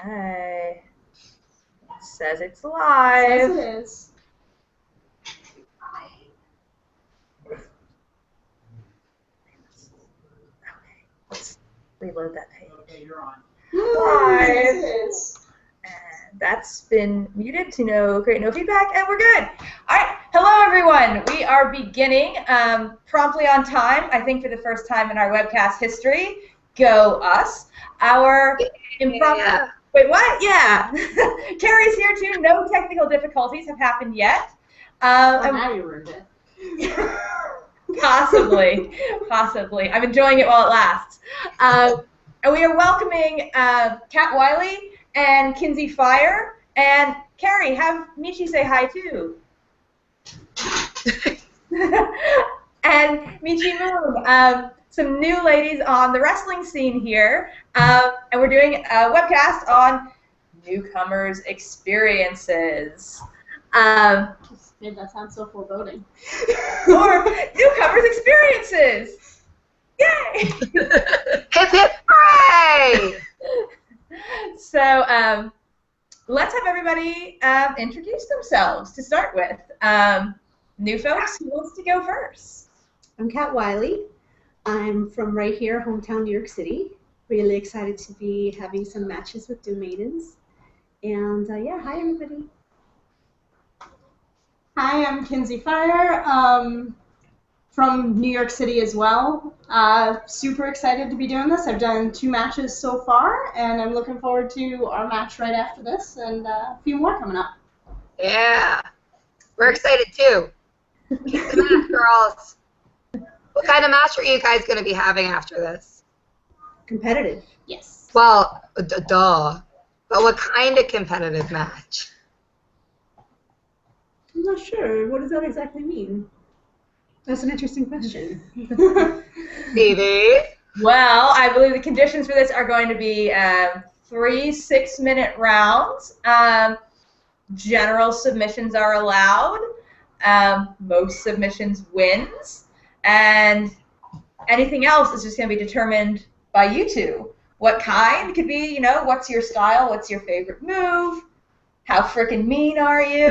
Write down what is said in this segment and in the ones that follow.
Okay. It says it's live. Yes, it is. Okay, let's reload that page. Okay, you're on. Live. Yes. And that's been muted to create no feedback, and we're good. All right, hello everyone. We are beginning promptly on time, I think for the first time in our webcast history. Go us. Our impromptu. Yeah. Wait, what? Yeah. Keri's here too. No technical difficulties have happened yet. Now you ruined it. Possibly. I'm enjoying it while it lasts. And we are welcoming Cat Wily and Kinzie Fire. And Keri, have Michi say hi too. And Michi Moon, some new ladies on the wrestling scene here. And we're doing a webcast on Newcomer Experiences. Just made that sound so foreboding. Or Newcomer Experiences. Yay! Hip hip hooray! So let's have everybody introduce themselves to start with. New folks, who wants to go first? I'm Cat Wily. I'm from right here, hometown New York City. Really excited to be having some matches with Doom Maidens. And yeah, hi everybody. Hi, I'm Kinzie Fire, from New York City as well. Super excited to be doing this. I've done 2 matches so far, and I'm looking forward to our match right after this, and a few more coming up. Yeah. We're excited too. Keep the match, girls. What kind of match are you guys going to be having after this? Competitive. Yes. Well, duh. But what kind of competitive match? I'm not sure. What does that exactly mean? That's an interesting question. VeVe? Well, I believe the conditions for this are going to be 3 6-minute rounds. General submissions are allowed. Most submissions wins. And anything else is just going to be determined by you two. What kind could be, what's your style? What's your favorite move? How frickin' mean are you?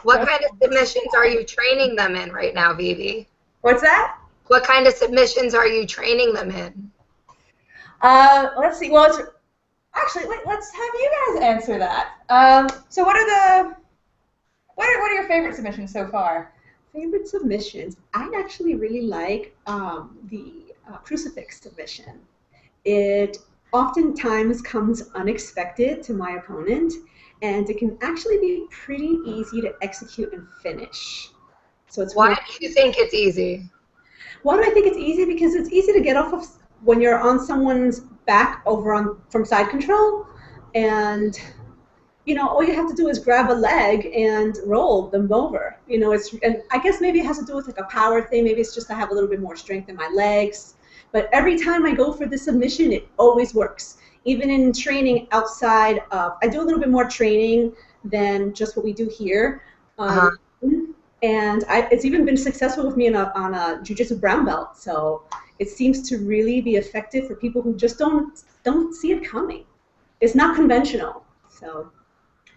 What kind of submissions are you training them in right now, VeVe? What's that? What kind of submissions are you training them in? Let's see. Well, wait. Let's have you guys answer that. So, what are your favorite submissions so far? Favorite submissions? I actually really like the crucifix submission. It oftentimes comes unexpected to my opponent, and it can actually be pretty easy to execute and finish. So it's Why do you think it's easy? Why do I think it's easy? Because it's easy to get off of when you're on someone's back from side control, and all you have to do is grab a leg and roll them over. And I guess maybe it has to do with like a power thing. Maybe it's just I have a little bit more strength in my legs. But every time I go for the submission, it always works. Even in training outside of, I do a little bit more training than just what we do here. And it's even been successful with me on a jiu-jitsu brown belt. So it seems to really be effective for people who just don't see it coming. It's not conventional. So,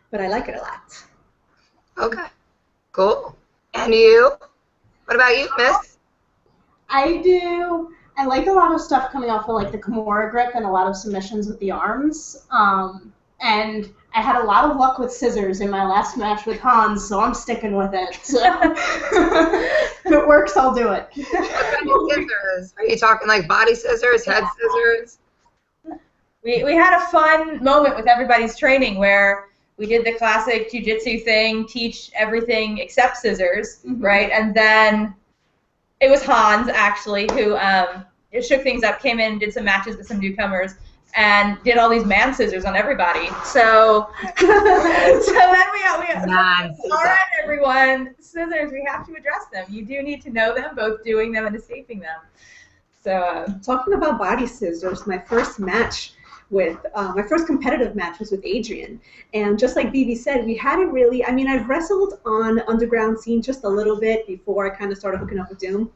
but I like it a lot. Okay. Cool. And you? What about you, miss? I like a lot of stuff coming off of like the Kimura grip and a lot of submissions with the arms. And I had a lot of luck with scissors in my last match with Hans, so I'm sticking with it. So if it works, I'll do it. What kind of scissors? Are you talking like body scissors, head scissors? We had a fun moment with everybody's training where we did the classic jiu-jitsu thing, teach everything except scissors, right? And then it was Hans, actually, who shook things up, came in, did some matches with some newcomers, and did all these man scissors on everybody. So then we all right, everyone, scissors, we have to address them. You do need to know them, both doing them and escaping them. So talking about body scissors, my first match with my first competitive match was with Adrian. And just like VeVe said, we hadn't really, I mean, I've wrestled on underground scene just a little bit before I kind of started hooking up with Doom.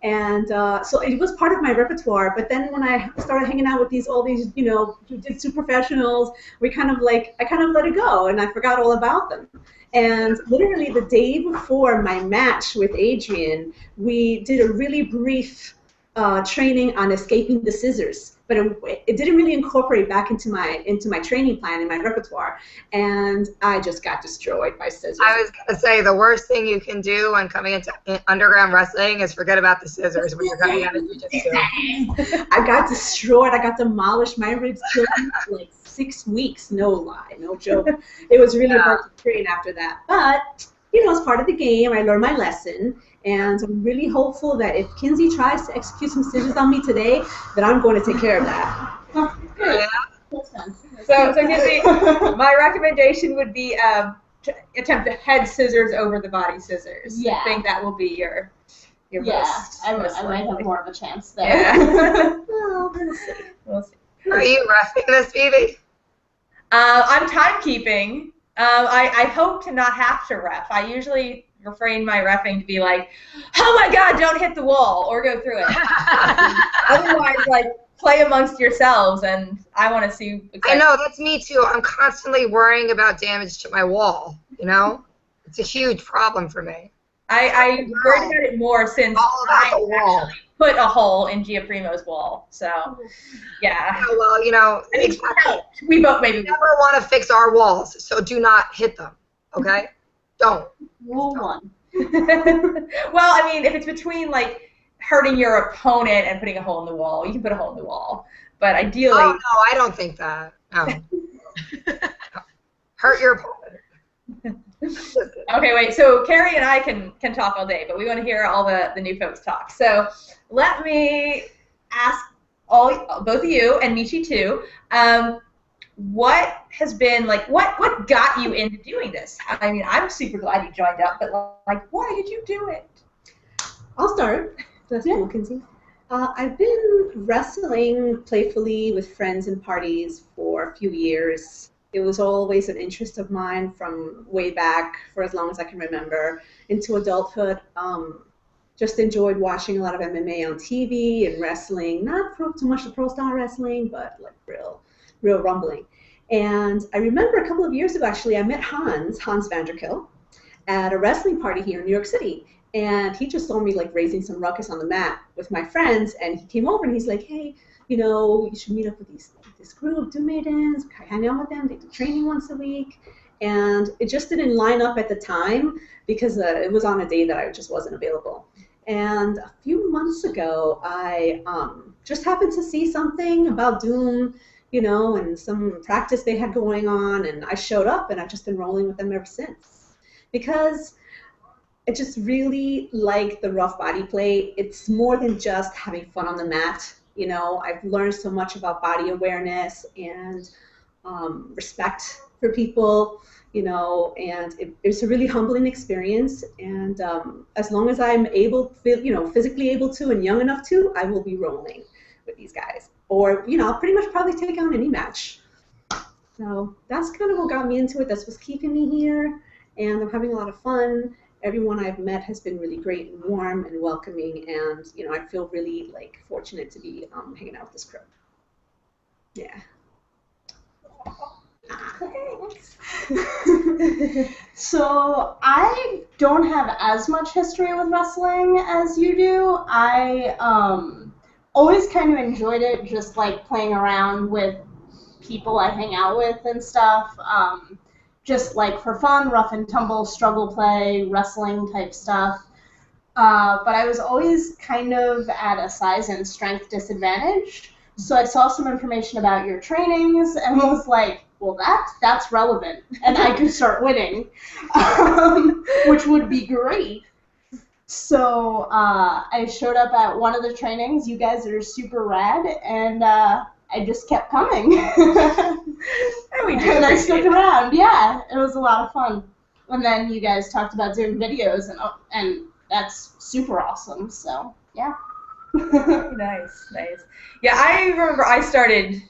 And so it was part of my repertoire. But then when I started hanging out with all these, you know, jiu-jitsu professionals, I kind of let it go, and I forgot all about them. And literally the day before my match with Adrian, we did a really brief training on escaping the scissors, but it didn't really incorporate back into my training plan and my repertoire, and I just got destroyed by scissors. I was gonna say the worst thing you can do when coming into underground wrestling is forget about the scissors when you're coming out of jiu-jitsu. I got destroyed. I got demolished. My ribs killed me for like 6 weeks. No lie, no joke. It was really hard to train after that, but you know, it's part of the game. I learned my lesson. And I'm really hopeful that if Kinzie tries to execute some scissors on me today, that I'm going to take care of that. Yeah. So Kinzie, my recommendation would be to attempt the head scissors over the body scissors. Yeah. I think that will be your most I might have more of a chance there. Yeah. Well, we'll see. We'll see. Are you roughing this, VeVe? I'm timekeeping. I hope to not have to ref. I usually refrain my reffing to be like, oh my God, don't hit the wall or go through it. Otherwise, like, play amongst yourselves, and I want to see. Exactly. I know, that's me too. I'm constantly worrying about damage to my wall, you know? It's a huge problem for me. I worried about it more since I actually put a hole in Gia Primo's wall. So, yeah. Oh, well, you know, We both maybe. We never want to fix our walls, so do not hit them, okay? Don't. Rule 1. Well, I mean, if it's between, like, hurting your opponent and putting a hole in the wall, you can put a hole in the wall. But ideally... Oh, no, I don't think that. No. Hurt your opponent. Okay, wait. So Keri and I can talk all day, but we want to hear all the new folks talk. So let me ask both of you and Michi too. What has been like? What got you into doing this? I mean, I'm super glad you joined up, but like, why did you do it? I'll start. That's cool, Kinzie. I've been wrestling playfully with friends and parties for a few years. It was always an interest of mine from way back, for as long as I can remember, into adulthood. Just enjoyed watching a lot of MMA on TV and wrestling, not too much the pro-style wrestling, but like real rumbling. And I remember a couple of years ago, actually, I met Hans Vanderkill, at a wrestling party here in New York City. And he just saw me like raising some ruckus on the mat with my friends, and he came over and he's like, hey, you know, you should meet up with this group of Doom Maidens, hang out with them, they do training once a week. And it just didn't line up at the time because it was on a day that I just wasn't available. And a few months ago, I just happened to see something about Doom, you know, and some practice they had going on, and I showed up, and I've just been rolling with them ever since. Because I just really like the rough body play. It's more than just having fun on the mat. You know, I've learned so much about body awareness and respect for people, you know, and it's a really humbling experience. And as long as I'm able, you know, physically able to and young enough to, I will be rolling with these guys. Or, you know, I'll pretty much probably take on any match. So that's kind of what got me into it. That's what's keeping me here. And I'm having a lot of fun. Everyone I've met has been really great and warm and welcoming, and you know, I feel really like fortunate to be hanging out with this crew. Yeah. So I don't have as much history with wrestling as you do. I always kind of enjoyed it, just like playing around with people I hang out with and stuff. Just like for fun, rough and tumble, struggle play, wrestling type stuff. But I was always kind of at a size and strength disadvantage. So I saw some information about your trainings and was like, well, that's relevant. And I could start winning, which would be great. So I showed up at one of the trainings. You guys are super rad, and I just kept coming. And I stuck around. Yeah, it was a lot of fun. And then you guys talked about doing videos, and that's super awesome. So yeah. Nice. Yeah, I remember I started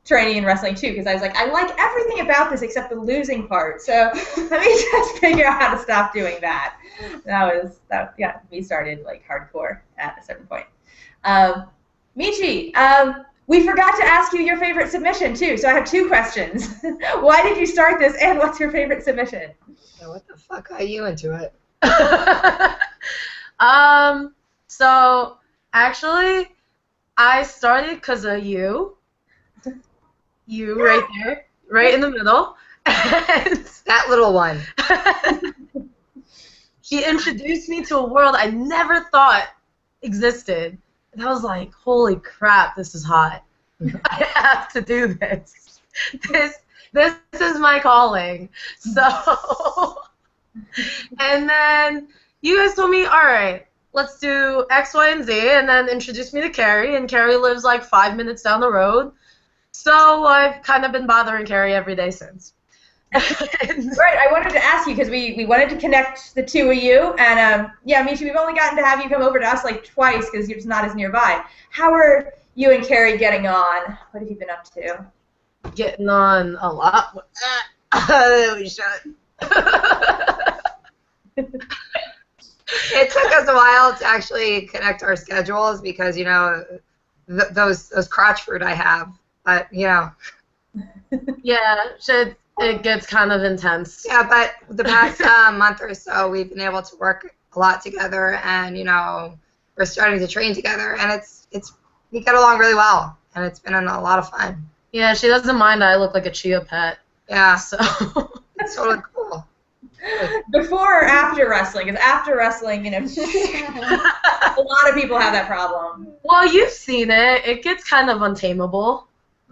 training and wrestling too, because I was like, I like everything about this except the losing part. So let me just figure out how to stop doing that. Yeah, we started like hardcore at a certain point. Michi, we forgot to ask you your favorite submission too, so I have 2 questions. Why did you start this, and what's your favorite submission? Yeah, what the fuck got you into it? So actually, I started because of you. You right there, right in the middle. And That little one. she introduced me to a world I never thought existed. And I was like, holy crap, this is hot. I have to do this. This is my calling. So, and then you guys told me, all right, let's do X, Y, and Z, and then introduced me to Keri, and Keri lives like 5 minutes down the road. So I've kind of been bothering Keri every day since. Right, I wanted to ask you because we wanted to connect the 2 of you, and yeah, Michi, we've only gotten to have you come over to us like twice because you're just not as nearby. How are you and Keri getting on? What have you been up to? Getting on a lot. We should. It took us a while to actually connect our schedules because, you know, those crotch fruit I have. But, you know. Yeah, it gets kind of intense. Yeah, but the past month or so, we've been able to work a lot together, and, you know, we're starting to train together, and we get along really well, and it's been a lot of fun. Yeah, she doesn't mind that I look like a chia pet. Yeah. So It's totally cool. Before or after wrestling? Because after wrestling, you know, a lot of people have that problem. well, you've seen it. It gets kind of untamable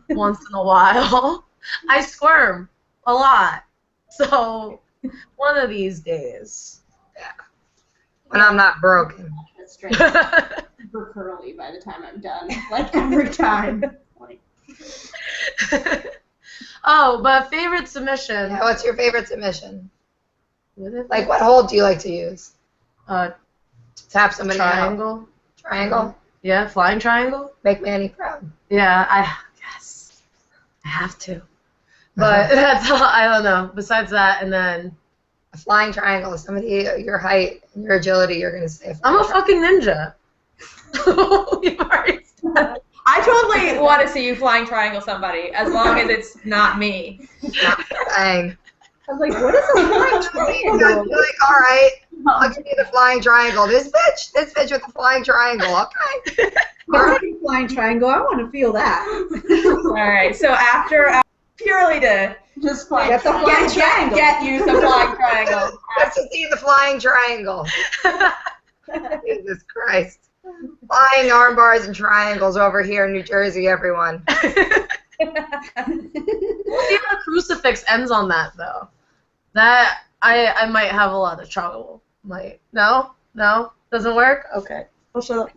once in a while. I squirm a lot. So one of these days. Yeah. When I'm not broken. That's straight. Super curly by the time I'm done. Like every time. Like, Oh, but favorite submission. Yeah, what's your favorite submission? Like, what hold do you like to use? Tap somebody out. Triangle. Triangle? Yeah, flying triangle. Make Manny proud. Yeah, I have to. But that's all, I don't know. Besides that, and then A flying triangle. Somebody your height and your agility, you're going to say. I'm a fucking ninja. You've already said. I totally want to see you flying triangle somebody, as long as it's not me. Dang. I'm like, what is a flying You're triangle? like, all right, I'll give you the flying triangle. This bitch with the flying triangle. Okay. I like a flying triangle. I want to feel that. All right, so after purely to just fly. That's a flying triangle. get you some flying triangle. Let's just see the flying triangle. Jesus Christ. Flying arm bars and triangles over here in New Jersey, everyone. Well, the crucifix ends on that though. That I might have a lot of trouble. Like no, doesn't work. Okay, I'll shut up.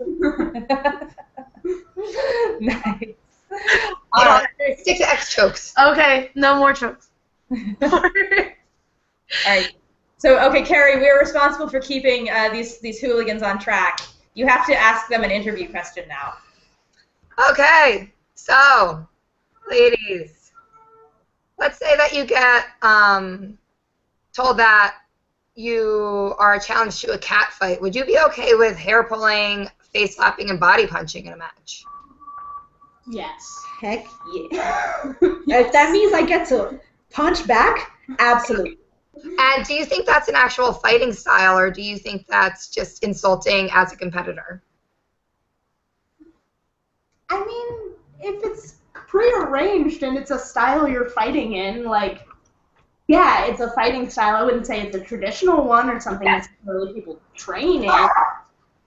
Nice. Stick to X chokes. Okay, no more chokes. All right. So, okay, Keri, we're responsible for keeping these hooligans on track. You have to ask them an interview question now. Okay, so, ladies, let's say that you get told that you are challenged to a cat fight. Would you be okay with hair pulling, face slapping, and body punching in a match? Yes. Heck yeah. If that means I get to punch back, absolutely. And do you think that's an actual fighting style, or do you think that's just insulting as a competitor? I mean, if it's prearranged and it's a style you're fighting in, like, yeah, it's a fighting style. I wouldn't say it's a traditional one or something that's really people train in.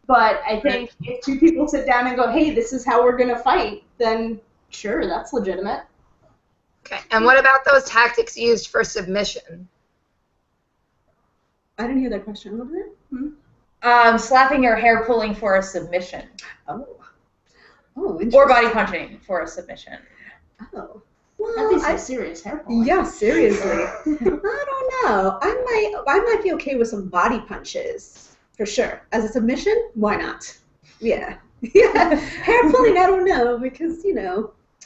But I think if 2 people sit down and go, hey, this is how we're going to fight, then sure, that's legitimate. Okay, and what about those tactics used for submission? I didn't hear that question. What was it? Slapping or hair pulling for a submission. Oh, Or interesting. body punching for a submission. Oh. That'd be Well, some serious hair pulling. yeah, seriously. I don't know. I might be okay with some body punches for sure. As a submission, why not? Yeah. Yeah. Hair pulling, I don't know, because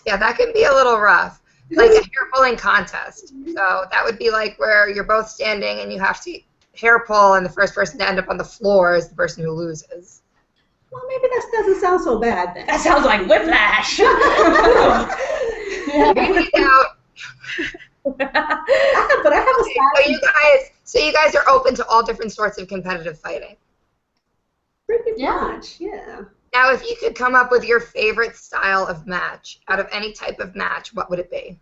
Yeah, that can be a little rough. Like a hair pulling contest. So that would be like where you're both standing and you have to hair pull, and the first person to end up on the floor is the person who loses. Well, maybe that doesn't sound so bad then. That sounds like whiplash. Maybe out. But I have a style. So you guys are open to all different sorts of competitive fighting. Pretty much, yeah. Now, if you could come up with your favorite style of match out of any type of match, what would it be?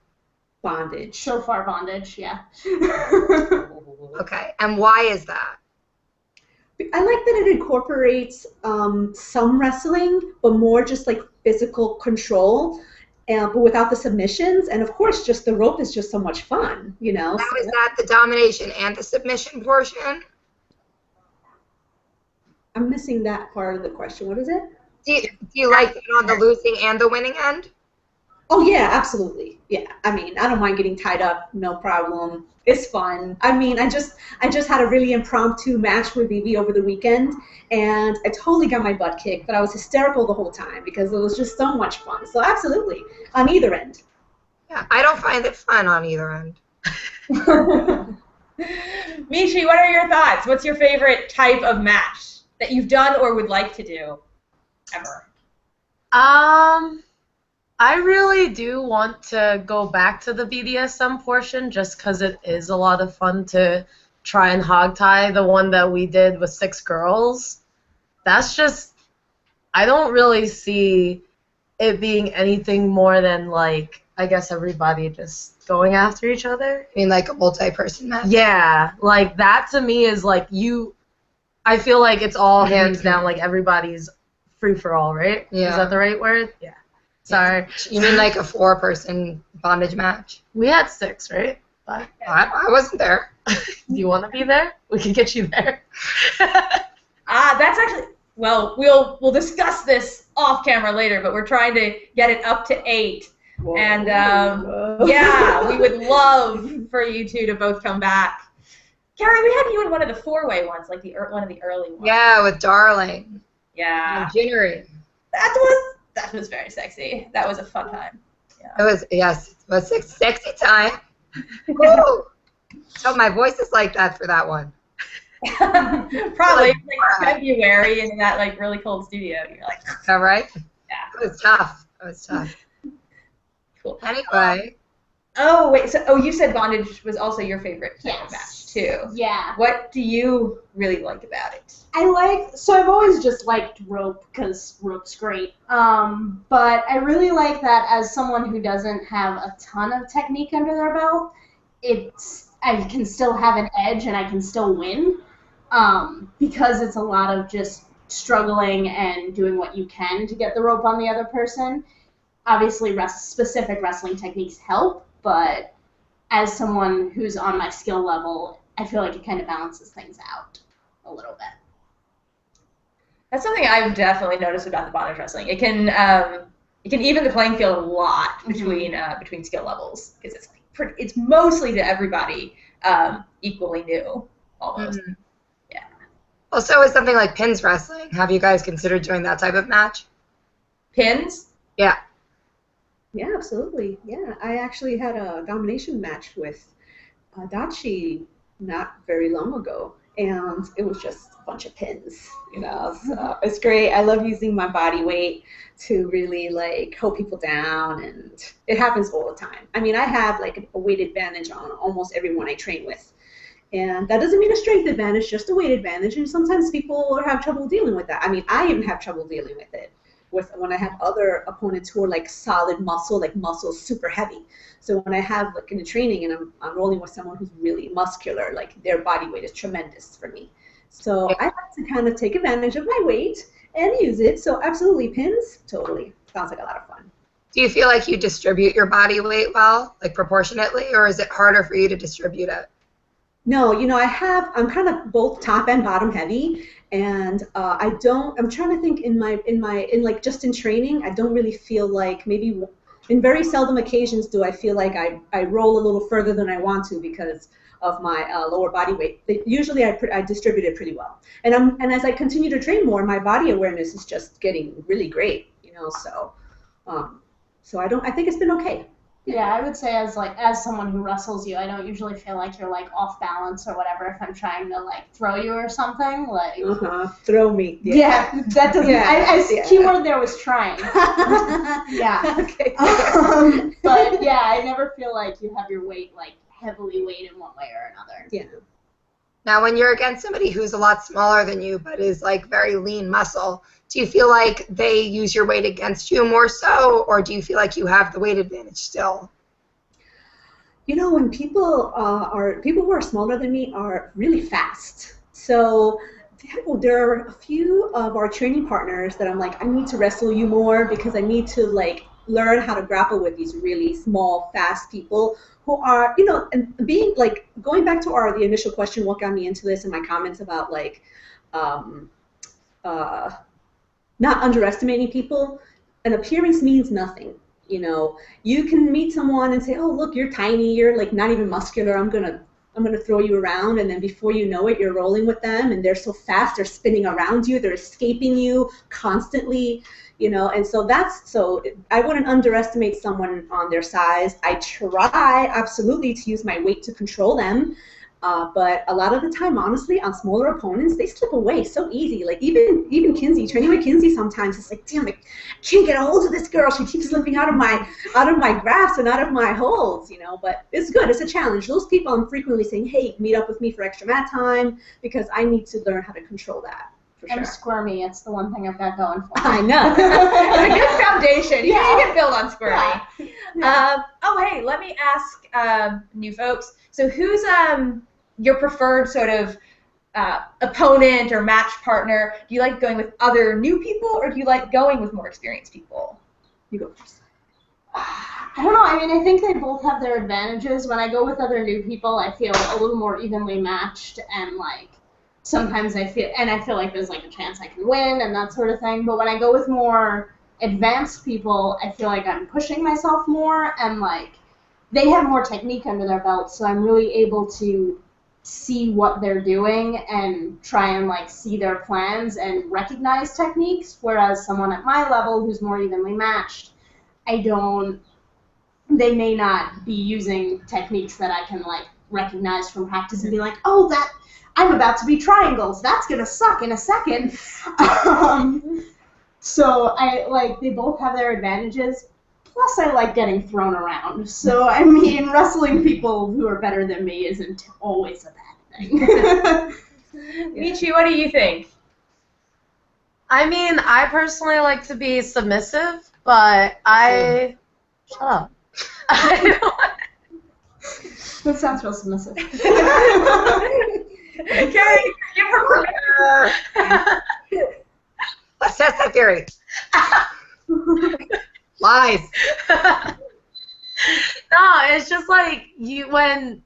Bondage. So far, bondage, yeah. Okay, and why is that? I like that it incorporates some wrestling, but more just like physical control, but without the submissions. And of course, just the rope is just so much fun, you know. Now, is that the domination and the submission portion? I'm missing that part of the question. What is it? Do you like it on the losing and the winning end? Oh yeah, absolutely. Yeah, I mean, I don't mind getting tied up, no problem. It's fun. I mean, I just had a really impromptu match with VeVe over the weekend, and I totally got my butt kicked, but I was hysterical the whole time because it was just so much fun. So absolutely, on either end. Yeah, I don't find it fun on either end. Michi, what are your thoughts? What's your favorite type of match that you've done or would like to do ever? I really do want to go back to the BDSM portion just because it is a lot of fun to try and hogtie the one that we did with 6 girls. That's just, I don't really see it being anything more than, like, I guess everybody just going after each other. I mean, like a multi-person match? Yeah, like that to me is like I feel like it's all hands down, like everybody's free for all, right? Yeah. Is that the right word? Yeah. Sorry. You mean like a 4-person bondage match? We had 6, right? 5. I wasn't there. Do you want to be there? We can get you there. That's actually, well, we'll discuss this off camera later, but we're trying to get it up to 8. Whoa. And yeah, we would love for you two to both come back. Keri, we had you in one of the 4-way ones, like one of the early ones. Yeah, with Darling. Yeah. And Ginnery. That was very sexy. That was a fun time. Yeah. It was a sexy time. Woo! So my voice is like that for that one. Probably like February in that like really cold studio. You're like, is that right? Yeah. It was tough. Cool. Anyway. Oh wait. So you said bondage was also your favorite type of match too. Yeah. What do you really like about it? I've always just liked rope because rope's great. But I really like that as someone who doesn't have a ton of technique under their belt, I can still have an edge and I can still win. Because it's a lot of just struggling and doing what you can to get the rope on the other person. Obviously, specific wrestling techniques help, but as someone who's on my skill level, I feel like it kind of balances things out a little bit. That's something I've definitely noticed about the bondage wrestling. It can even the playing field a lot between skill levels because it's mostly to everybody equally new almost. Mm-hmm. Yeah. Well, so is something like pins wrestling. Have you guys considered doing that type of match? Pins? Yeah. Yeah, absolutely. Yeah, I actually had a domination match with Dachi not very long ago, and it was just a bunch of pins, you know. So it's great. I love using my body weight to really like hold people down, and it happens all the time. I mean, I have like a weight advantage on almost everyone I train with, and that doesn't mean a strength advantage, just a weight advantage. And sometimes people have trouble dealing with that. I mean, I even have trouble dealing with it when I have other opponents who are like solid muscle, like muscle super heavy. So when I have like in the training and I'm rolling with someone who's really muscular, like their body weight is tremendous for me. So I have to kind of take advantage of my weight and use it. So absolutely, pins, totally. Sounds like a lot of fun. Do you feel like you distribute your body weight well, like proportionately, or is it harder for you to distribute it? No, you know, I'm kind of both top and bottom heavy, and I'm trying to think in like just in training, I don't really feel like, maybe in very seldom occasions do I feel like I roll a little further than I want to because of my lower body weight. Usually I distribute it pretty well. And as I continue to train more, my body awareness is just getting really great, you know, so So I think it's been okay. Yeah, I would say as someone who wrestles you, I don't usually feel like you're like off balance or whatever if I'm trying to like throw you or something. Like throw me. Yeah, that doesn't. Keyword there was trying. Yeah. Okay. But yeah, I never feel like you have your weight like heavily weighed in one way or another. Yeah. Now, when you're against somebody who's a lot smaller than you but is like very lean muscle, do you feel like they use your weight against you more so, or do you feel like you have the weight advantage still? You know, when people who are smaller than me are really fast. So there are a few of our training partners that I'm like, I need to wrestle you more because I need to like learn how to grapple with these really small, fast people who are, you know, and being like, going back to the initial question, what got me into this and my comments about like, not underestimating people. An appearance means nothing. You know, you can meet someone and say, oh, look, you're tiny, you're like not even muscular, I'm gonna throw you around, and then before you know it, you're rolling with them, and they're so fast, they're spinning around you, they're escaping you constantly, you know, and so I wouldn't underestimate someone on their size. I try absolutely to use my weight to control them. But a lot of the time, honestly, on smaller opponents, they slip away so easy. Like even Kinzie, training with Kinzie sometimes, it's like, damn, I can't get a hold of this girl. She keeps slipping out of my grasp and out of my holds, you know. But it's good. It's a challenge. Those people, I'm frequently saying, hey, meet up with me for extra mat time because I need to learn how to control that. For sure. I'm squirmy. It's the one thing I've got going for me. I know. It's a good foundation. Yeah. You can build on squirmy. Yeah. Hey, let me ask new folks. So who's your preferred sort of opponent or match partner? Do you like going with other new people, or do you like going with more experienced people? You go first. I don't know. I mean, I think they both have their advantages. When I go with other new people, I feel a little more evenly matched, and like sometimes I feel like there's like a chance I can win and that sort of thing. But when I go with more advanced people, I feel like I'm pushing myself more, and like they have more technique under their belt, so I'm really able to see what they're doing and try and like see their plans and recognize techniques, whereas someone at my level who's more evenly matched, they may not be using techniques that I can like recognize from practice and be like, oh, that I'm about to be triangles, that's gonna suck in a second. So they both have their advantages. Plus, I like getting thrown around. So, I mean, wrestling people who are better than me isn't always a bad thing. Michi, what do you think? I mean, I personally like to be submissive, but shut up. That sounds real submissive. Keri, give her permission. Let's test that theory. Lies. No, it's just like when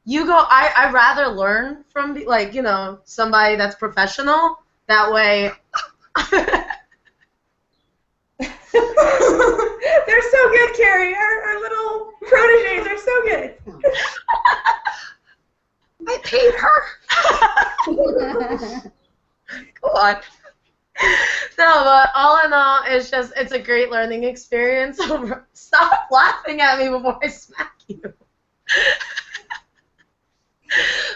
you go, I rather learn from like, you know, somebody that's professional. That way. They're so good, Keri. Our little proteges are so good. I paid her. Go on. No, but all in all, it's a great learning experience. Stop laughing at me before I smack you.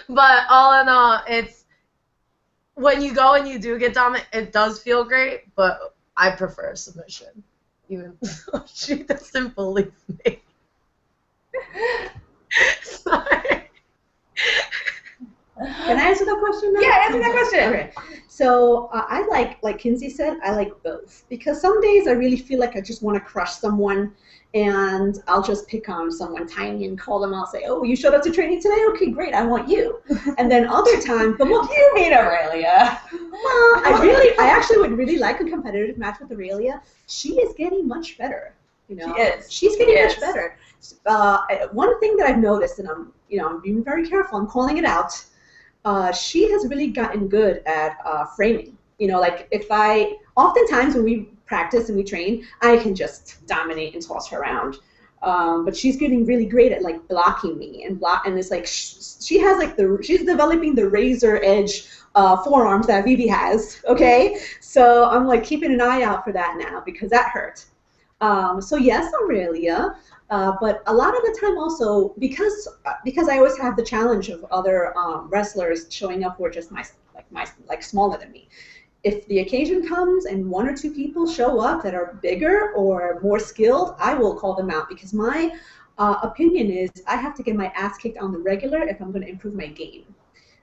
But all in all, it's when you go and you do get dominant, it does feel great, but I prefer submission. Even though she doesn't believe me. Sorry. Can I answer that question now? Yeah, answer that question. Okay. So I like Kinzie said, I like both. Because some days I really feel like I just want to crush someone, and I'll just pick on someone tiny and call them. I'll say, oh, you showed up to training today? Okay, great, I want you. And then other times, but look, You mean Aurelia? well, I actually would really like a competitive match with Aurelia. She is getting much better. You know, She is. She's getting She much is. better. One thing that I've noticed, and I'm being very careful, I'm calling it out. She has really gotten good at framing. You know, like oftentimes when we practice and we train, I can just dominate and toss her around. But she's getting really great at like blocking me and it's like she has like she's developing the razor edge forearms that VeVe has. Okay, so I'm like keeping an eye out for that now because that hurt. So yes, Aurelia. But a lot of the time also, because I always have the challenge of other wrestlers showing up who are just smaller than me. If the occasion comes and 1 or 2 people show up that are bigger or more skilled, I will call them out, because my opinion is I have to get my ass kicked on the regular if I'm going to improve my game.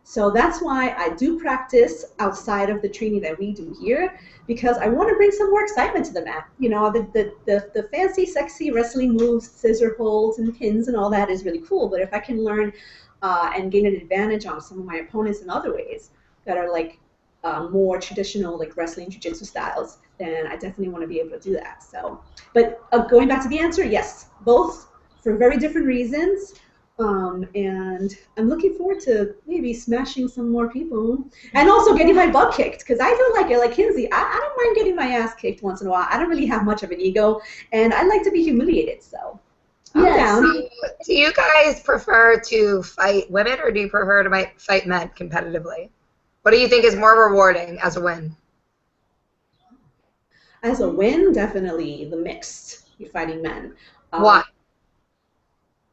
So that's why I do practice outside of the training that we do here, because I want to bring some more excitement to the mat. You know, the fancy, sexy wrestling moves, scissor holds and pins and all that is really cool. But if I can learn and gain an advantage on some of my opponents in other ways that are like more traditional, like wrestling jiu-jitsu styles, then I definitely want to be able to do that. So, but going back to the answer, yes, both for very different reasons. And I'm looking forward to maybe smashing some more people and also getting my butt kicked, because I feel like Kinzie, I don't mind getting my ass kicked once in a while. I don't really have much of an ego, and I like to be humiliated, so I'm down. Do you guys prefer to fight women, or do you prefer to fight men competitively? What do you think is more rewarding as a win? As a win, definitely the mixed. You're fighting men. Why?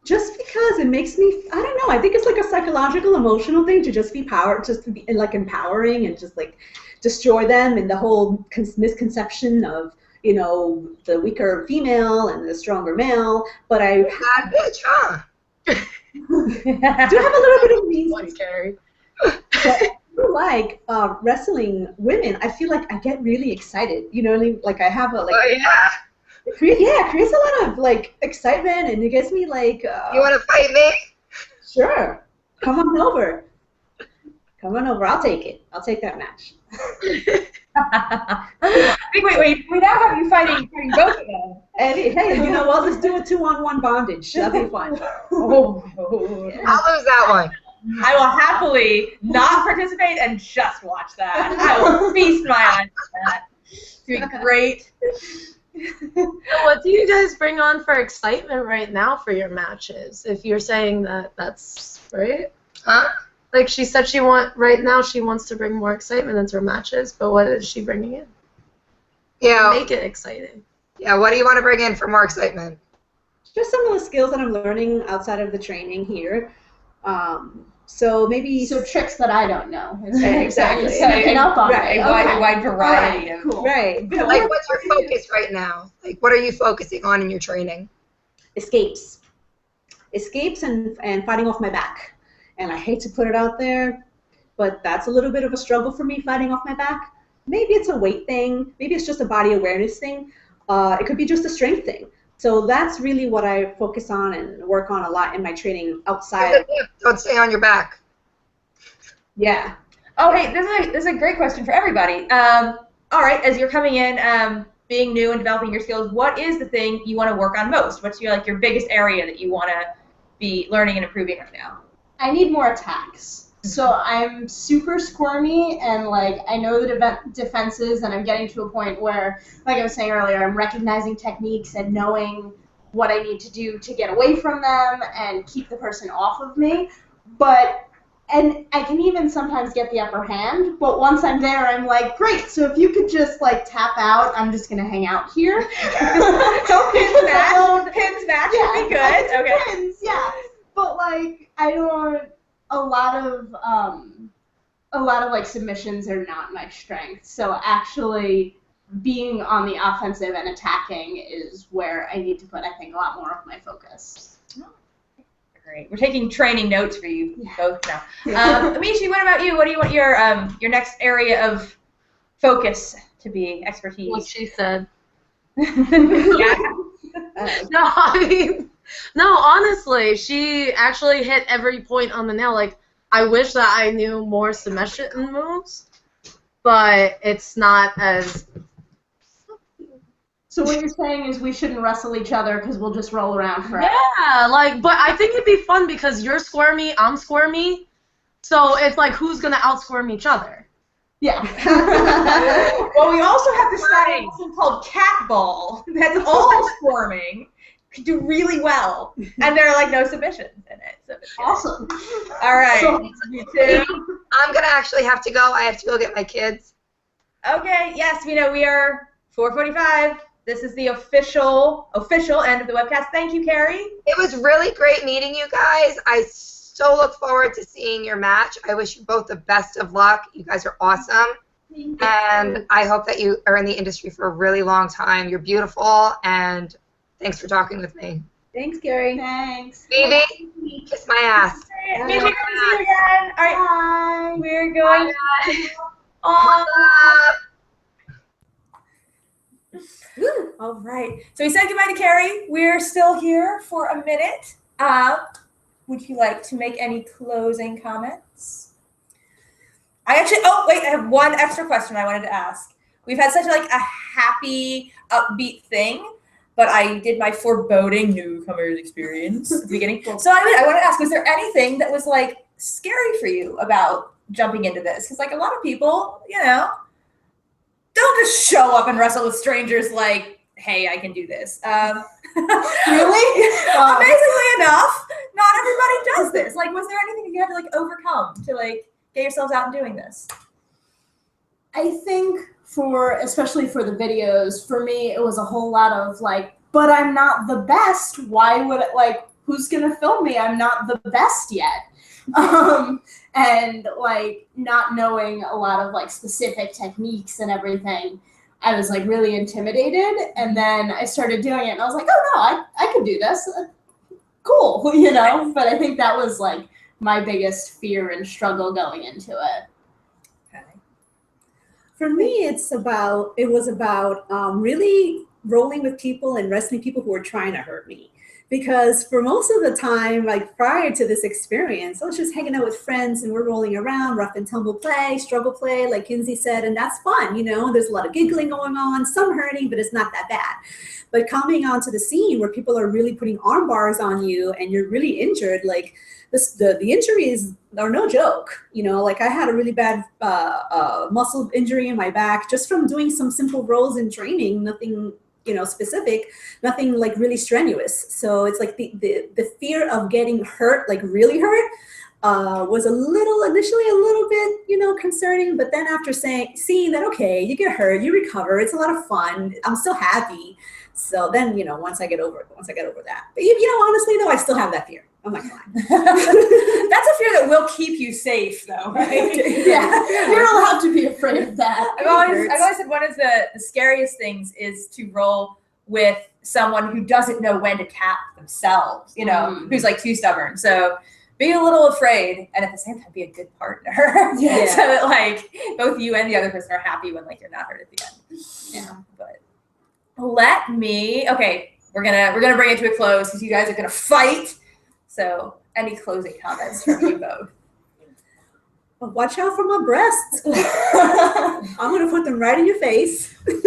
Just because it makes me, I don't know, I think it's like a psychological, emotional thing to just be like empowering and just like destroy them, and the whole misconception of, you know, the weaker female and the stronger male. But I Bad bitch, huh? do have a little bit of reason. Keri. Like wrestling women, I feel like I get really excited. You know what I mean? Like I have a like. Oh, yeah? It creates a lot of like excitement, and it gets me like. You want to fight me? Sure. Come on over. Come on over. I'll take it. I'll take that match. Wait. We now have you fighting both of them. And hey, you know what? Let's do a 2-on-1 bondage. That'll be fun. Oh. I'll lose that one. I will happily not participate and just watch that. I will feast my eyes on that. It's going to be great. What do you guys bring on for excitement right now for your matches? If you're saying that's right? Huh? Like she said right now she wants to bring more excitement into her matches, but what is she bringing in? Yeah. Make it exciting. Yeah, what do you want to bring in for more excitement? Just some of the skills that I'm learning outside of the training here. So maybe tricks that I don't know. Exactly. So picking up on Right, it. a wide variety of. Cool. right. Like, what's your focus right now? Like, what are you focusing on in your training? Escapes and fighting off my back. And I hate to put it out there, but that's a little bit of a struggle for me, fighting off my back. Maybe it's a weight thing. Maybe it's just a body awareness thing. It could be just a strength thing. So that's really what I focus on and work on a lot in my training outside. Don't stay on your back. Yeah. Oh, hey, this is a great question for everybody. All right, as you're coming in, being new and developing your skills, what is the thing you want to work on most? What's your biggest area that you want to be learning and improving right now? I need more attacks. So I'm super squirmy, and like I know the defenses, and I'm getting to a point where, like I was saying earlier, I'm recognizing techniques and knowing what I need to do to get away from them and keep the person off of me. And I can even sometimes get the upper hand, but once I'm there, I'm like, great, so if you could just like tap out, I'm just gonna hang out here. Pins match would be good. Okay. Pins, yeah. But like I don't. A lot of like submissions are not my strength. So actually being on the offensive and attacking is where I need to put, I think, a lot more of my focus. Great. We're taking training notes for you both now. Michi, what about you? What do you want your next area of focus to be? Expertise. What she said. Yeah. No, I mean, no, honestly, she actually hit every point on the nail. Like, I wish that I knew more submission moves, but it's not as... So what you're saying is we shouldn't wrestle each other because we'll just roll around forever. Yeah, like, but I think it'd be fun because you're squirmy, I'm squirmy, so it's like who's going to outsquirm each other? Yeah. Well, we also have this something called cat ball that's all squirming. Could do really well, and there are like no submissions in it. So it's good. Awesome. All right. So, you too. I'm gonna actually have to go. I have to go get my kids. Okay. Yes, we are 4:45. this is the official end of the webcast. Thank you, Keri. It was really great meeting you guys. I so look forward to seeing your match. I wish you both the best of luck. You guys are awesome. And I hope that you are in the industry for a really long time. You're beautiful, and thanks for talking with me. Thanks, Keri. Thanks. VeVe, kiss my ass. Michi, come see you again. All right, we're going. All right. So we said goodbye to Keri. We're still here for a minute. Would you like to make any closing comments? I have one extra question I wanted to ask. We've had such a happy, upbeat thing, but I did my foreboding newcomer experience at the beginning. So I want to ask, was there anything that was scary for you about jumping into this? Because a lot of people, don't just show up and wrestle with strangers hey, I can do this. Really? Amazingly enough, not everybody does this. Was there anything that you had to overcome to get yourselves out and doing this? I think especially for the videos, for me, it was a whole lot of but I'm not the best. Why would it, who's going to film me? I'm not the best yet. And not knowing a lot of specific techniques and everything, I was really intimidated. And then I started doing it and I was oh no, I can do this. Cool, but I think that was my biggest fear and struggle going into it. Okay. For me, it was about really rolling with people and wrestling people who were trying to hurt me. Because for most of the time, prior to this experience, I was just hanging out with friends and we're rolling around, rough and tumble play, struggle play, like Kinzie said, and that's fun, There's a lot of giggling going on, some hurting, but it's not that bad. But coming onto the scene where people are really putting arm bars on you and you're really injured, the injuries are no joke. I had a really bad muscle injury in my back just from doing some simple rolls in training, nothing specific, nothing really strenuous. So it's the fear of getting hurt, really hurt, was initially a little bit, concerning. But then after seeing that, okay, you get hurt, you recover, it's a lot of fun. I'm still happy. So then, once I get over that, but honestly though, I still have that fear. I'm not gonna lie. That's a fear that will keep you safe, though, right? Yeah, you're allowed to be afraid of that. I've always said one of the scariest things is to roll with someone who doesn't know when to tap themselves, who's too stubborn. So be a little afraid, and at the same time, be a good partner. Yeah. So that both you and the other person are happy when you're not hurt at the end. Yeah. But we're gonna bring it to a close because you guys are gonna fight. So, any closing comments from you both? Well, watch out for my breasts. I'm going to put them right in your face. I'm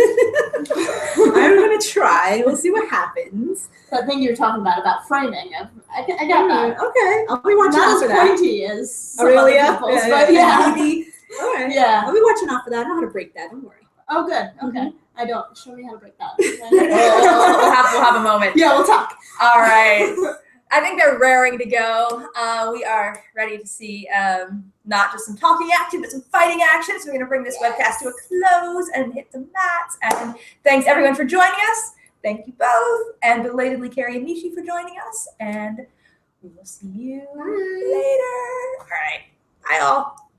going to try. We'll see what happens. That thing you're talking about framing. I got that. Okay. I'll be watching out for that. Not as pointy as Aurelia. but yeah. All right. Yeah. I'll be watching out for that. I know how to break that. Don't worry. Oh, good. Okay. I don't. Show me how to break that. We'll have a moment. Yeah, we'll talk. All right. I think they're raring to go. We are ready to see not just some talking action, but some fighting action. So we're going to bring this webcast to a close and hit the mats. And thanks, everyone, for joining us. Thank you both. And belatedly, Keri and Michi for joining us. And we will see you later. All right. Bye, all.